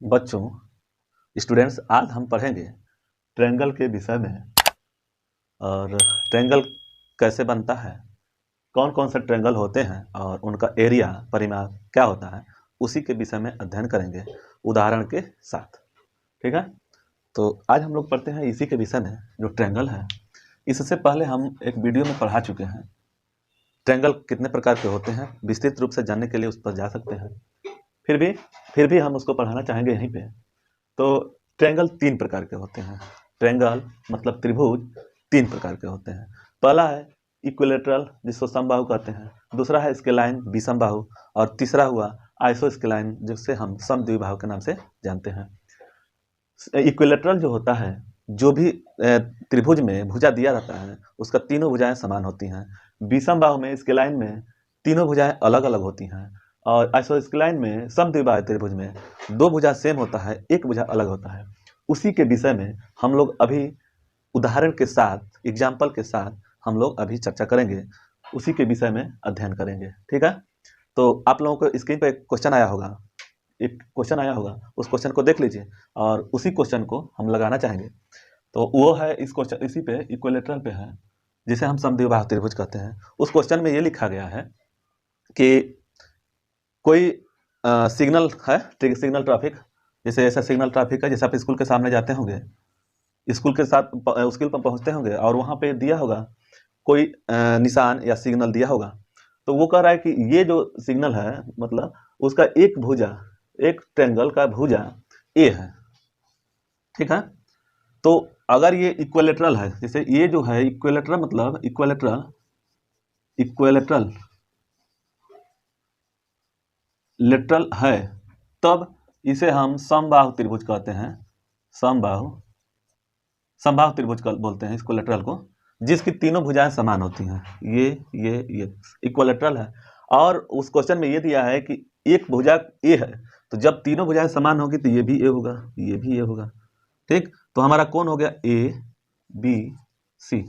बच्चों, स्टूडेंट्स, आज हम पढ़ेंगे ट्रायंगल के विषय में। और ट्रायंगल कैसे बनता है, कौन कौन से ट्रायंगल होते हैं और उनका एरिया परिमाप क्या होता है, उसी के विषय में अध्ययन करेंगे उदाहरण के साथ। ठीक है, तो आज हम लोग पढ़ते हैं इसी के विषय में जो ट्रायंगल है। इससे पहले हम एक वीडियो में पढ़ा चुके हैं ट्रायंगल कितने प्रकार के होते हैं। विस्तृत रूप से जानने के लिए उस पर जा सकते हैं। फिर भी हम उसको पढ़ाना चाहेंगे यहीं पे। तो ट्रायंगल 3 प्रकार के होते हैं। ट्रायंगल मतलब त्रिभुज 3 प्रकार के होते हैं। पहला है इक्विलेटरल, जिसको समबाहु कहते हैं। दूसरा है स्केलाइन, विषमबाहु। और तीसरा हुआ आइसोस्केलाइन, जिसे हम समद्विबाहु के नाम से जानते हैं। इक्विलेटरल जो होता है, जो भी त्रिभुज में भुजा दिया रहता है उसका तीनों भुजाएं समान होती हैं। विषमबाहु में, स्केलाइन में तीनों भुजाएं अलग अलग होती हैं। और आइसोस्केलाइन में, समद्विबाहु त्रिभुज में दो भुजा सेम होता है, एक भुजा अलग होता है। उसी के विषय में हम लोग अभी उदाहरण के साथ, एग्जाम्पल के साथ हम लोग अभी चर्चा करेंगे। उसी के विषय में अध्ययन करेंगे। ठीक है, तो आप लोगों को स्क्रीन पर एक क्वेश्चन आया होगा, उस क्वेश्चन को देख लीजिए और उसी क्वेश्चन को हम लगाना चाहेंगे। तो वो है इस क्वेश्चन, इसी पे इक्विलेटरल पे है, जिसे हम समद्विबाहु त्रिभुज कहते हैं। उस क्वेश्चन में ये लिखा गया है कि कोई सिग्नल है, सिग्नल ट्रैफिक, जैसे ऐसा सिग्नल ट्रैफिक है, जैसे आप स्कूल के सामने जाते होंगे, स्कूल पर पहुंचते होंगे और वहां पे दिया होगा कोई निशान या सिग्नल दिया होगा। तो वो कह रहा है कि ये जो सिग्नल है, मतलब उसका एक भुजा, एक ट्रायंगल का भुजा ए है। ठीक है, तो अगर ये इक्विलेटरल है, जैसे ये जो है इक्विलेटरल, मतलब इक्विलेटरल लेटरल है, तब इसे हम समबाहु त्रिभुज कहते हैं। समबाहु त्रिभुज बोलते हैं इसको, लेटरल को, जिसकी तीनों भुजाएं समान होती हैं। ये इक्विलेटरल है। और उस क्वेश्चन में ये दिया है कि एक भुजा ए है, तो जब तीनों भुजाएं समान होगी तो ये भी ए होगा, ये भी ए होगा। ठीक, तो हमारा कौन हो गया, ए बी सी।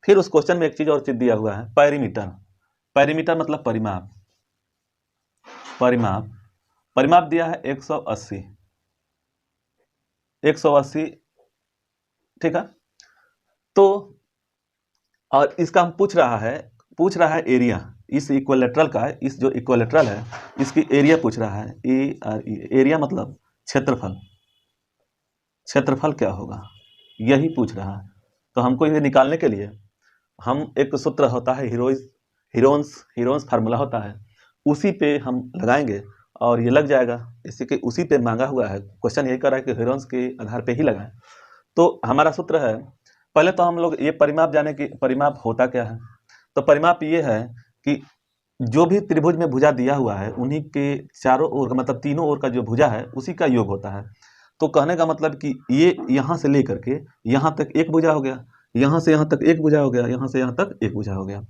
फिर उस क्वेश्चन में एक चीज और चीज दिया हुआ है, पैरीमीटर मतलब परिमाप दिया है 180। ठीक है, तो और इसका हम पूछ रहा है एरिया, इस इक्विलेटरल का, इस जो इक्विलेटरल है इसकी एरिया पूछ रहा है। एरिया मतलब क्षेत्रफल क्या होगा, यही पूछ रहा है। तो हमको ये निकालने के लिए हम एक सूत्र होता है, हीरोन्स फार्मूला होता है, उसी पे हम लगाएंगे और ये लग जाएगा। इसी के उसी पे मांगा हुआ है, क्वेश्चन यही कर रहा है कि हीरोन्स के आधार पे ही लगाएं। तो हमारा सूत्र है, पहले तो हम लोग ये परिमाप जाने कि परिमाप होता क्या है। तो परिमाप ये है कि जो भी त्रिभुज में भुजा दिया हुआ है उन्हीं के चारों ओर, मतलब तीनों ओर का जो भुजा है उसी का योग होता है। तो कहने का मतलब कि ये यहाँ से लेकर के यहाँ तक एक भुजा हो गया, यहाँ से यहाँ तक एक भुजा हो गया, यहाँ से यहाँ तक एक भुजा हो गया।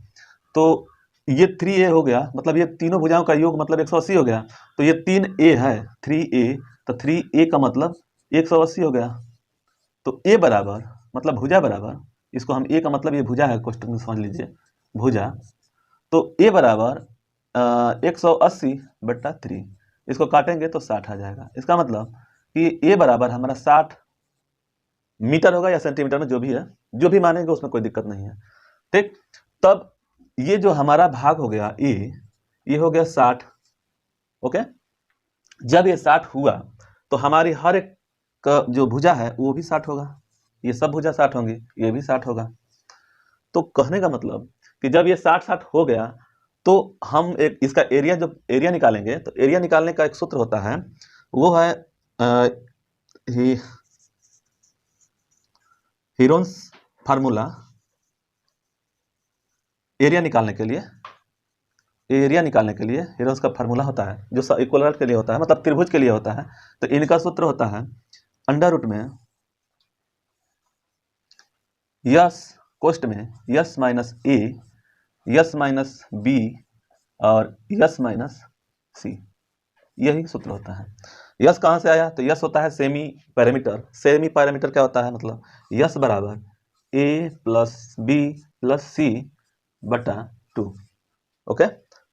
तो ये 3a हो गया, मतलब ये तीनों भुजाओं का योग मतलब 180 हो गया। तो ये 3a है, 3a, तो 3a का मतलब 180 हो गया। तो a बराबर, मतलब भुजा बराबर, इसको हम a का मतलब ये भुजा है, क्वेश्चन में समझ लीजिए, भुजा। तो a बराबर 180/3, इसको काटेंगे तो 60 आ जाएगा। इसका मतलब कि a बराबर हमारा 60 मीटर होगा या सेंटीमीटर में, जो भी है, जो भी मानेंगे उसमें कोई दिक्कत नहीं है। ठीक, तब ये जो हमारा भाग हो गया a, ये हो गया 60। ओके, जब ये 60 हुआ तो हमारी हर एक का जो भुजा है वो भी 60 होगा, ये सब भुजा 60 होंगी, ये भी 60 होगा। तो कहने का मतलब कि जब ये 60 हो गया तो हम एक इसका एरिया, जब एरिया निकालेंगे तो एरिया निकालने का एक सूत्र होता है, वो है हीरोन्स फार्मूला। एरिया निकालने के लिए हीरोन्स का फार्मूला होता है, जो इक्विलेटरल के लिए होता है, मतलब त्रिभुज के लिए होता है। तो इनका सूत्र होता है अंडर रूट में यस, कोष्ट में यस माइनस ए, यस माइनस बी और यस माइनस सी, यही सूत्र होता है। यस कहाँ से आया, तो यस होता है सेमी पैरामीटर क्या होता है, मतलब यस बराबर ए प्लस बी प्लस सी बटा 2। ओके,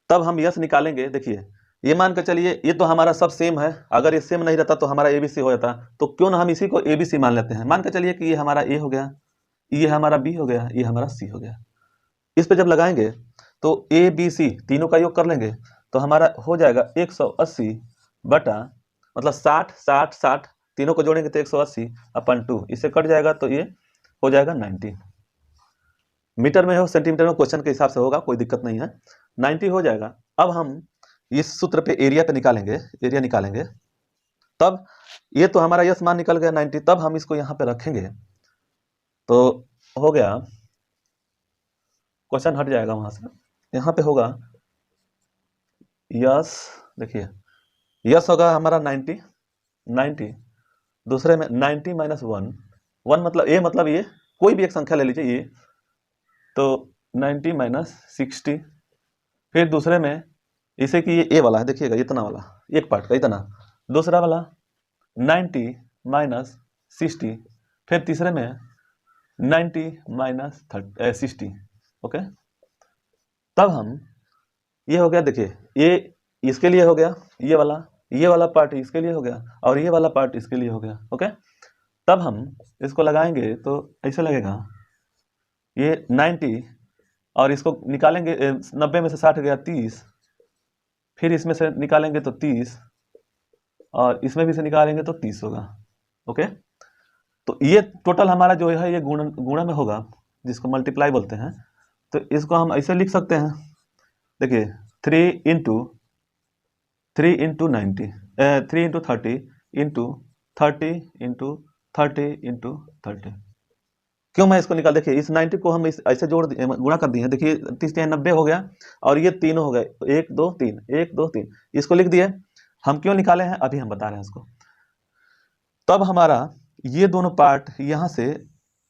तब हम यस निकालेंगे। देखिए ये मान के चलिए ये तो हमारा सब सेम है, अगर ये सेम नहीं रहता तो हमारा ABC हो जाता, तो क्यों ना हम इसी को ABC मान लेते हैं। मान के चलिए कि ये हमारा A हो गया, ये हमारा B हो गया, ये हमारा C हो गया। इस पे जब लगाएंगे तो ABC तीनों का योग कर लेंगे तो हमारा हो जाएगा 180 बटा मतलब 60 60 60 तीनों को जोड़ेंगे तो 180 अपन 2, इससे कट जाएगा तो ये हो जाएगा 90। मीटर में हो सेंटीमीटर में क्वेश्चन के हिसाब से होगा, कोई दिक्कत नहीं है, 90 हो जाएगा। अब हम इस सूत्र पे एरिया पे निकालेंगे, एरिया निकालेंगे, तब ये तो हमारा यस मान निकल गया 90, तब हम इसको यहाँ पे रखेंगे तो हो गया, क्वेश्चन हट जाएगा वहां से, यहाँ पे होगा यस, देखिए यस होगा हमारा 90, दूसरे में 90 माइनस 1 मतलब ए मतलब ये कोई भी एक संख्या ले लीजिए ये, तो 90 माइनस 60, फिर दूसरे में इसे कि ये ए वाला है, देखिएगा इतना वाला एक पार्ट का इतना, दूसरा वाला 90 माइनस 60, फिर तीसरे में 90 माइनस 60। ओके, तब हम ये हो गया, देखिए ये इसके लिए हो गया, ये वाला पार्ट इसके लिए हो गया और ये वाला पार्ट इसके लिए हो गया। ओके, तब हम इसको लगाएंगे तो ऐसे लगेगा, ये 90 और इसको निकालेंगे 90 में से 60 गया 30, फिर इसमें से निकालेंगे तो 30 और इसमें भी से निकालेंगे तो 30 होगा। ओके, तो ये टोटल हमारा जो है ये गुणा में होगा, जिसको मल्टीप्लाई बोलते हैं। तो इसको हम ऐसे लिख सकते हैं, देखिए 3 into 90 3 into 30 into 30 into 30 into 30। क्यों मैं इसको निकाल, देखिए इस 90 को हम इस ऐसे जोड़ गुणा कर दिए, देखिए 30 90 हो गया और ये तीनों हो गए 1 2 3 1 2 3, इसको लिख दिए। हम क्यों निकाले हैं अभी हम बता रहे हैं इसको। तब हमारा ये दोनों पार्ट यहाँ से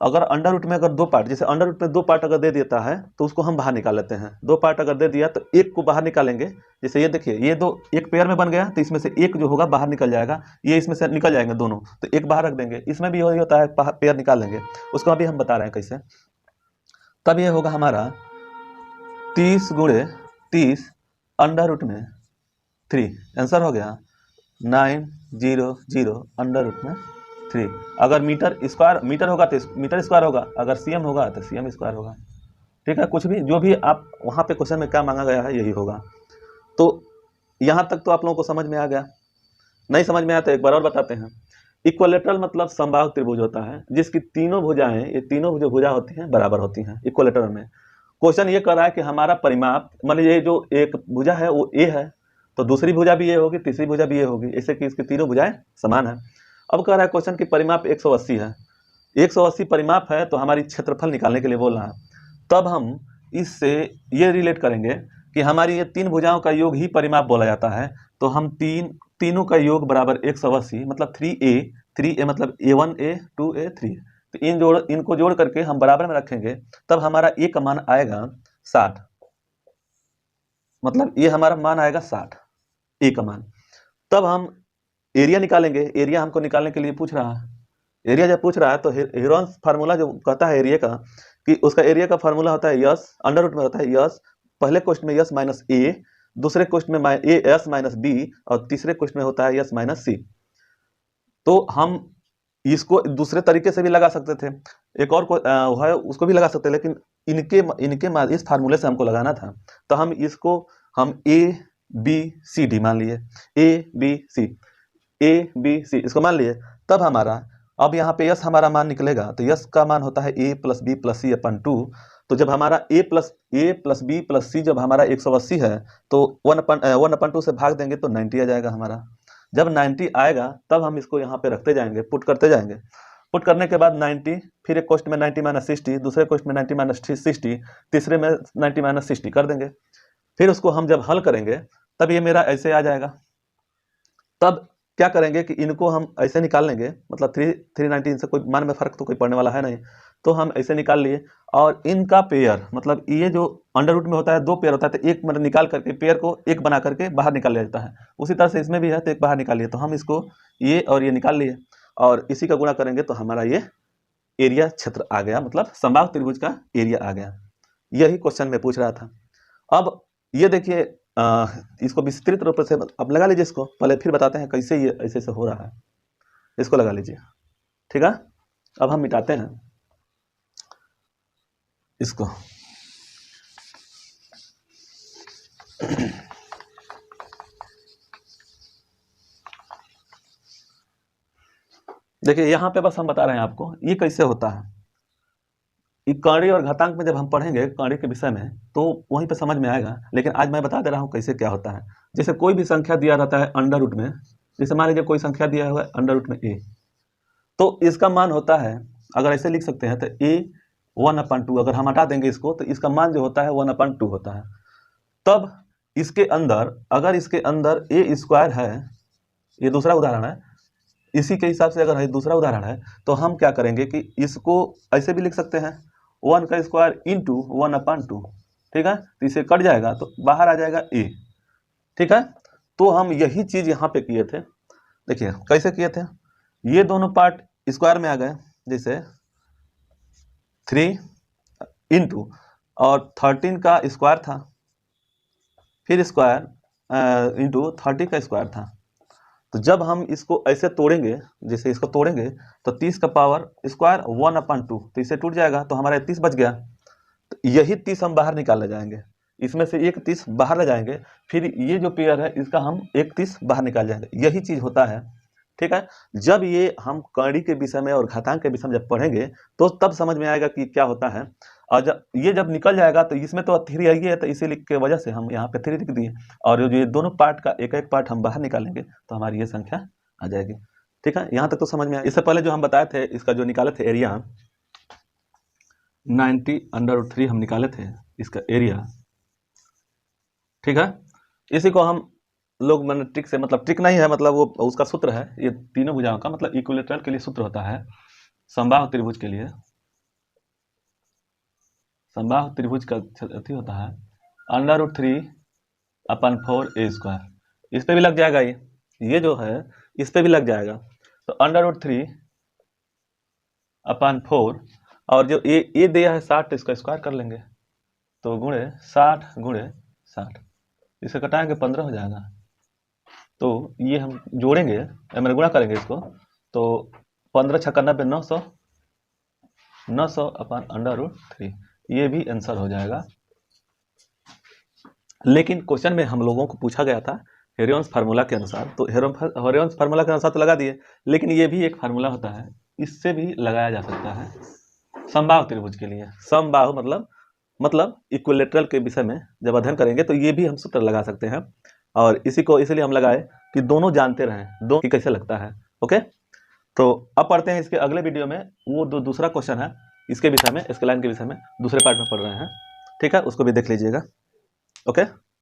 अगर अंडर रूट में अगर दो पार्ट, जैसे अंडर रूट में दो पार्ट अगर दे देता है तो उसको हम बाहर निकाल लेते हैं। दो पार्ट अगर दे दिया तो एक को बाहर निकालेंगे, जैसे ये देखिए ये दो एक पेयर में बन गया तो इसमें से एक जो होगा बाहर निकल जाएगा, ये इसमें से निकल जाएंगे दोनों, तो एक बाहर रख देंगे। इसमें भी वही होता है, पेयर निकाल लेंगे, उसको अभी हम बता रहे हैं कैसे। तब ये होगा हमारा 30 गुणे 30 अंडर रूट में 3, आंसर हो गया 900 अंडर रूट में 3। अगर मीटर होगा तो मीटर स्क्वायर होगा, अगर सीएम होगा तो सीएम स्क्वायर होगा। ठीक है, कुछ भी जो भी आप वहाँ पे क्वेश्चन में क्या मांगा गया है यही होगा। तो यहाँ तक तो आप लोगों को समझ में आ गया, नहीं समझ में आया तो एक बार और बताते हैं। इक्विलेटरल मतलब समबाहु त्रिभुज होता है जिसकी तीनों भुजाएं, ये तीनों जो भुजा होती हैं बराबर होती हैं इक्विलेटरल में। क्वेश्चन ये कर रहा है कि हमारा परिमाप, मान लीजिए जो एक भुजा है वो ए है तो दूसरी भुजा भी ये होगी, तीसरी भुजा भी ये होगी, ऐसे कि इसकी तीनों भुजाएं समान है। अब कह रहा है क्वेश्चन की परिमाप 180 है, 180 परिमाप है तो हमारी क्षेत्रफल निकालने के लिए बोल रहा है। तब हम इससे ये रिलेट करेंगे कि हमारी ये तीन भुजाओं का योग ही परिमाप बोला जाता है। तो हम तीनों का योग बराबर 180 मतलब 3a मतलब a1a 2a 3, तो इनको जोड़ करके हम बराबर में रखेंगे, तब हमारा a का मान आएगा 60, मतलब ये हमारा मान आएगा 60 ए का मान। तब हम एरिया निकालेंगे, एरिया हमको निकालने के लिए पूछ रहा है, एरिया जब पूछ रहा है तो हेरोन्स फार्मूला जो कहता है एरिया का, कि उसका एरिया का फार्मूला होता है यस, अंडर रूट में होता है यस, पहले क्वेश्चन में यस माइनस ए, दूसरे क्वेश्चन में ए एस माइनस बी और तीसरे क्वेश्चन में होता है यस माइनस सी। तो हम इसको दूसरे तरीके से भी लगा सकते थे, एक और है उसको भी लगा सकते, लेकिन इनके इस फार्मूले से हमको लगाना था, तो हम इसको हम ए बी सी डी मान लिए, ए बी सी इसको मान लिए। तब हमारा अब यहाँ पे यस हमारा मान निकलेगा, तो यस का मान होता है ए प्लस बी प्लस सी अपन 2। तो जब हमारा ए प्लस बी प्लस सी जब हमारा 180 है तो 1/2 से भाग देंगे तो 90 आ जाएगा हमारा। जब 90 आएगा तब हम इसको यहाँ पे रखते जाएंगे, पुट करते जाएंगे। पुट करने के बाद 90, फिर एक क्वेश्चन में 90 माइनस 60, दूसरे क्वेश्चन में 90 माइनस 60, तीसरे में 90 माइनस 60 कर देंगे। फिर उसको हम जब हल करेंगे तब ये मेरा ऐसे आ जाएगा। तब क्या करेंगे कि इनको हम ऐसे निकाल लेंगे, मतलब 390, इनसे कोई मान में फर्क तो कोई पड़ने वाला है नहीं, तो हम ऐसे निकाल लिए। और इनका पेयर, मतलब ये जो अंडर रूट में होता है दो पेयर होता है, तो एक मतलब निकाल करके पेयर को एक बना करके बाहर निकाल लिया जाता है, उसी तरह से इसमें भी है तो एक बाहर निकाल लिए। तो हम इसको ये और ये निकाल लिए और इसी का गुणा करेंगे तो हमारा ये एरिया क्षेत्र आ गया, मतलब समबाहु त्रिभुज का एरिया आ गया। यही क्वेश्चन में पूछ रहा था। अब ये देखिए इसको विस्तृत रूप से अब लगा लीजिए इसको, पहले फिर बताते हैं कैसे ये ऐसे ऐसे हो रहा है। इसको लगा लीजिए, ठीक है। अब हम मिटाते हैं इसको। देखिए यहाँ पे बस हम बता रहे हैं आपको ये कैसे होता है। ये कड़ी और घातांक में जब हम पढ़ेंगे कड़ी के विषय में तो वहीं पे समझ में आएगा, लेकिन आज मैं बता दे रहा हूँ कैसे क्या होता है। जैसे कोई भी संख्या दिया रहता है अंडर रूट में, जैसे मान लीजिए कोई संख्या दिया हुआ है अंडर रूट में ए, तो इसका मान होता है, अगर ऐसे लिख सकते हैं तो ए 1/2, अगर हम हटा देंगे इसको तो इसका मान जो होता है 1/2 होता है। तब इसके अंदर, अगर इसके अंदर ए स्क्वायर है, ये दूसरा उदाहरण है, इसी के हिसाब से अगर दूसरा उदाहरण है तो हम क्या करेंगे कि इसको ऐसे भी लिख सकते हैं 1 का स्क्वायर इंटू 1/2, ठीक है। तो इसे कट जाएगा तो बाहर आ जाएगा ए, ठीक है। तो हम यही चीज यहाँ पे किए थे। देखिए कैसे किए थे, ये दोनों पार्ट स्क्वायर में आ गए, जैसे 3 इंटू और 13 का स्क्वायर था, फिर स्क्वायर इंटू 30 का स्क्वायर था। तो जब हम इसको ऐसे तोड़ेंगे, जैसे इसको तोड़ेंगे तो 30 का पावर स्क्वायर 1/2, तो इसे टूट जाएगा तो हमारा 30 बच गया। तो यही 30 हम बाहर निकालने जाएंगे, इसमें से एक 30 बाहर ले जाएंगे, फिर ये जो पेयर है इसका हम एक 30 बाहर निकाल जाएंगे। यही चीज होता है, ठीक है। जब ये हम कड़ी के विषय में और घातांक के विषय में जब पढ़ेंगे तो तब समझ में आएगा कि क्या होता है। और जब निकल जाएगा तो इसमें तो 3 आई है, तो इसी की वजह से हम यहाँ पे 3 लिख दिए, और ये दोनों पार्ट का एक एक पार्ट हम बाहर निकालेंगे तो हमारी ये संख्या आ जाएगी, ठीक है। यहाँ तक तो समझ में आया। इससे पहले जो हम बताए थे, इसका जो निकाले थे एरिया 90√3 हम निकाले थे इसका एरिया, ठीक है। इसी को हम लोग मैंने ट्रिक से, मतलब ट्रिक नहीं है, मतलब वो उसका सूत्र है, ये तीनों भुजाओं का मतलब इक्विलेटरल के लिए सूत्र होता है, समबाहु त्रिभुज के लिए, समबाहु त्रिभुज का अथी होता है √3/4a²। इस पे भी लग जाएगा, ये जो है इस पे भी लग जाएगा। तो √3/4, और जो ये दिया है 60, इसका स्क्वायर कर लेंगे, तो गुणे 60 इसे कटाएंगे 15 हो जाएगा। तो ये हम जोड़ेंगे, मैंने गुणा करेंगे इसको, तो 15 छक्का 90, 900/√3, ये भी आंसर हो जाएगा। लेकिन क्वेश्चन में हम लोगों को पूछा गया था हेरोन्स फार्मूला के अनुसार, तो हेरोन्स फार्मूला के अनुसार तो लगा दिए, लेकिन ये भी एक फार्मूला होता है, इससे भी लगाया जा सकता है समबाहु त्रिभुज के लिए। समबाहु मतलब इक्विलेटरल के विषय में जब अध्ययन करेंगे तो ये भी हम सूत्र लगा सकते हैं, और इसी को इसलिए हम लगाए कि दोनों जानते रहें, दो की कैसे लगता है। ओके, तो अब पढ़ते हैं इसके अगले वीडियो में, वो दूसरा क्वेश्चन है इसके विषय में, स्केलाइन के विषय में दूसरे पार्ट में पढ़ रहे हैं, ठीक है, उसको भी देख लीजिएगा। ओके।